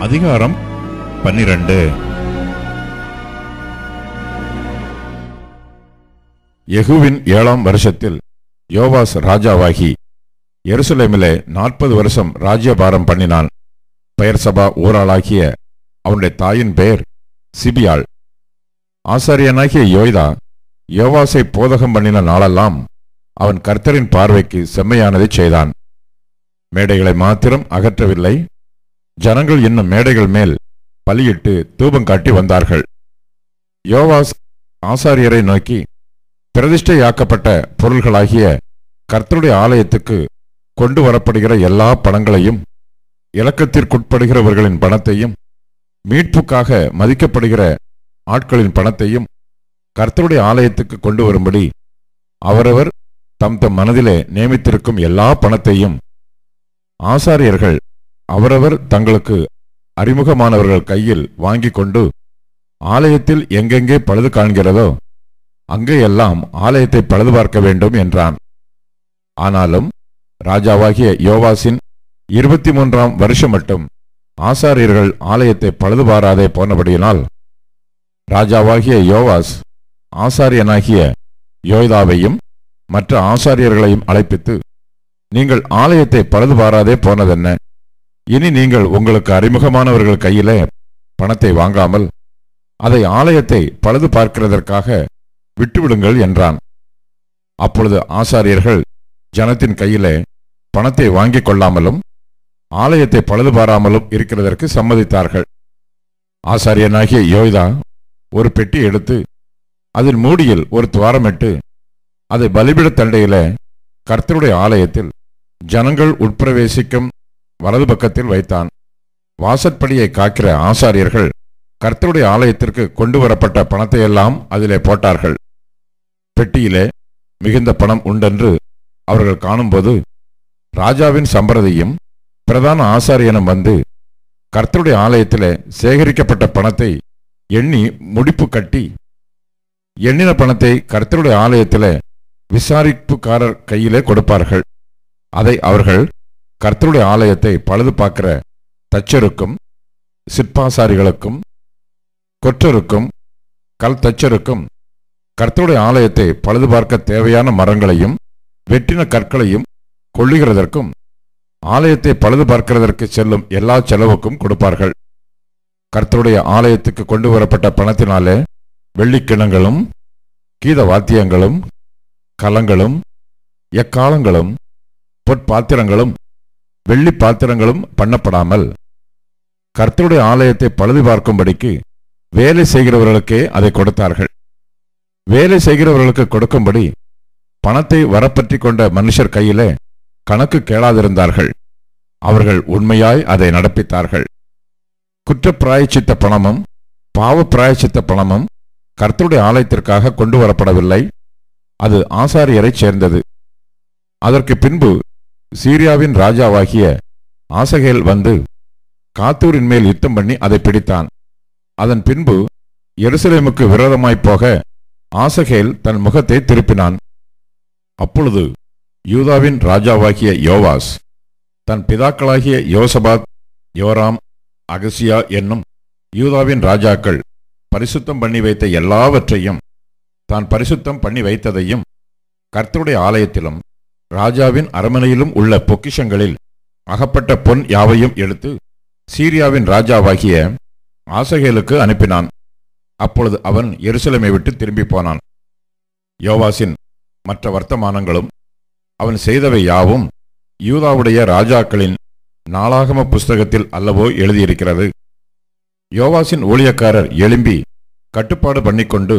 அதிகாரம் 12. யெகூவின் 7ஆம் வருஷத்தில் யோவாஸ் ராஜாவாகி எருசலேமிலே 40 வருஷம் ராஜ்யபாரம் பண்ணினான். பெயர்சபா ஊராளாகிய அவனுடைய தாயின் பெயர் சிபியாள். ஆசாரியனாகிய யோய்தா யோவாசை போதகம் பண்ணின நாளெல்லாம் அவன் கர்த்தரின் பார்வைக்கு செம்மையானதை செய்தான். மேடைகளை மாத்திரம் அகற்றவில்லை, ஜனங்கள் இன்னும் மேடைகள் மேல் பலியிட்டு தூபம் காட்டி வந்தார்கள். யோவாஸ் ஆசாரியரை நோக்கி, பிரதிஷ்டையாக்கப்பட்ட பொருள்களாகிய கர்த்தருடைய ஆலயத்துக்கு கொண்டு வரப்படுகிற எல்லா பணங்களையும், இலக்கத்திற்குட்படுகிறவர்களின் பணத்தையும், மீட்புக்காக மதிக்கப்படுகிற ஆட்களின் பணத்தையும் கர்த்தருடைய ஆலயத்துக்கு கொண்டு வரும்படி அவரவர் தம் தம் மனதிலே நியமித்திருக்கும் எல்லா பணத்தையும் ஆசாரியர்கள் அவரவர் தங்களுக்கு அறிமுகமானவர்கள் கையில் வாங்கி கொண்டு ஆலயத்தில் எங்கெங்கே பழுது காண்கிறதோ அங்கேயெல்லாம் ஆலயத்தை பழுது பார்க்க வேண்டும் என்றான். ஆனாலும் ராஜாவாகிய யோவாசின் 23ஆம் வருஷம் மட்டும் ஆசாரியர்கள் ஆலயத்தை பழுது பாராதே போனபடியினால் ராஜாவாகிய யோவாஸ் ஆசாரியனாகிய யோய்தாவையும் மற்ற ஆசாரியர்களையும் அழைப்பித்து, நீங்கள் ஆலயத்தை பழுது பாராதே போனதென்ன? இனி நீங்கள் உங்களுக்கு அறிமுகமானவர்கள் கையிலே பணத்தை வாங்காமல் அதை ஆலயத்தை பழுது பார்க்கிறதற்காக விட்டுவிடுங்கள் என்றான். அப்பொழுது ஆசாரியர்கள் ஜனத்தின் கையிலே பணத்தை வாங்கிக் கொள்ளாமலும் ஆலயத்தை பழுது பாராமலும் இருக்கிறதற்கு சம்மதித்தார்கள். ஆசாரியனாகிய யோய்தா ஒரு பெட்டி எடுத்து அதன் மூடியில் ஒரு துவாரமிட்டு அதை பலிபீட தண்டையில கர்த்தருடைய ஆலயத்தில் ஜனங்கள் உட்பிரவேசிக்கும் வலது பக்கத்தில் வைத்தான். வாசற்படியை காக்கிற ஆசாரியர்கள் கர்த்தருடைய ஆலயத்திற்கு கொண்டு வரப்பட்ட பணத்தையெல்லாம் அதிலே போட்டார்கள். பெட்டியிலே மிகுந்த பணம் உண்டென்று அவர்கள் காணும்போது ராஜாவின் சம்பிரதியும் பிரதான ஆசாரியனும் வந்து கர்த்தருடைய ஆலயத்திலே சேகரிக்கப்பட்ட பணத்தை எண்ணி முடிப்பு கட்டி, எண்ணின பணத்தை கர்த்தருடைய ஆலயத்திலே விசாரிப்புக்காரர் கையிலே கொடுப்பார்கள். அதை அவர்கள் கர்த்தருடைய ஆலயத்தை பழுது பார்க்கிற தச்சருக்கும், சிற்பாசாரிகளுக்கும், கொற்றருக்கும், கல் தச்சருக்கும், கர்த்தருடைய ஆலயத்தை பழுது பார்க்க தேவையான மரங்களையும் வெட்டின கற்களையும் கொள்ளுகிறதற்கும் ஆலயத்தை பழுது பார்க்கிறதற்கு செல்லும் எல்லா செலவுக்கும் கொடுப்பார்கள். கர்த்தருடைய ஆலயத்துக்கு கொண்டு வரப்பட்ட பணத்தினாலே வெள்ளிக்கிணங்களும், கீத வாத்தியங்களும், கலங்களும், எக்காலங்களும், பொற்பாத்திரங்களும், வெள்ளி பாத்திரங்களும் பண்ணப்படாமல் கர்த்தருடைய ஆலயத்தை பழுது பார்க்கும்படிக்கு வேலை செய்கிறவர்களுக்கே அதை கொடுத்தார்கள். வேலை செய்கிறவர்களுக்கு கொடுக்கும்படி பணத்தை வரப்பற்றி கொண்ட மனுஷர் கையிலே கணக்கு கேளாதிருந்தார்கள். அவர்கள் உண்மையாய் அதை நடப்பித்தார்கள். குற்றப்பிராயச்சித்த பணமும் பாவ பிராயச்சித்த பணமும் கர்த்தருடைய ஆலயத்திற்காக கொண்டு வரப்படவில்லை, அது ஆசாரியரை சேர்ந்தது. அதற்கு பின்பு சீரியாவின் ராஜாவாகிய ஆசகேல் வந்து காத்தூரின் மேல் யுத்தம் பண்ணி அதை பிடித்தான். அதன் பின்பு எருசலேமுக்கு விரோதமாய்ப் போக ஆசகேல் தன் முகத்தை திருப்பினான். அப்பொழுது யூதாவின் ராஜாவாகிய யோவாஸ் தன் பிதாக்களாகிய யோசபாத், யோராம், அகசியா என்னும் யூதாவின் ராஜாக்கள் பரிசுத்தம் பண்ணி வைத்த எல்லாவற்றையும், தான் பரிசுத்தம் பண்ணி வைத்ததையும், கர்த்தருடைய ஆலயத்திலும் ராஜாவின் அரமனையிலும் உள்ள பொக்கிஷங்களில் அகப்பட்ட பொன் யாவையும் எடுத்து சீரியாவின் ராஜாவாகிய ஆசகேலுக்கு அனுப்பினான். அப்பொழுது அவன் எருசலேமை விட்டு திரும்பி போனான். யோவாசின் மற்ற வர்த்தமானங்களும் அவன் செய்தவை யாவும் யூதாவுடைய ராஜாக்களின் நாளாகம புஸ்தகத்தில் அல்லவோ எழுதியிருக்கிறது. யோவாசின் ஊழியக்காரர் எழும்பி கட்டுப்பாடு பண்ணிக்கொண்டு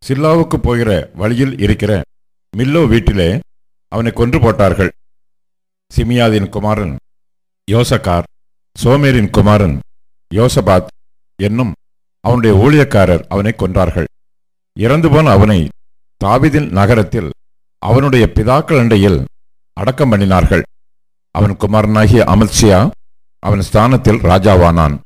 சில்லாவுக்கு போகிற வழியில் இருக்கிற மில்லோ வீட்டிலே அவனை கொன்று போட்டார்கள். சிமியாதின் குமாரன் யோசகார், சோமேரின் குமாரன் யோசபாத் என்னும் அவனுடைய ஊழியக்காரர் அவனை கொன்றார்கள். இறந்து போன அவனை தாவீதின் நகரத்தில் அவனுடைய பிதாக்கள் அண்டையில் அடக்கம் பண்ணினார்கள். அவன் குமாரனாகிய அமத்சியா அவன் ஸ்தானத்தில் ராஜாவானான்.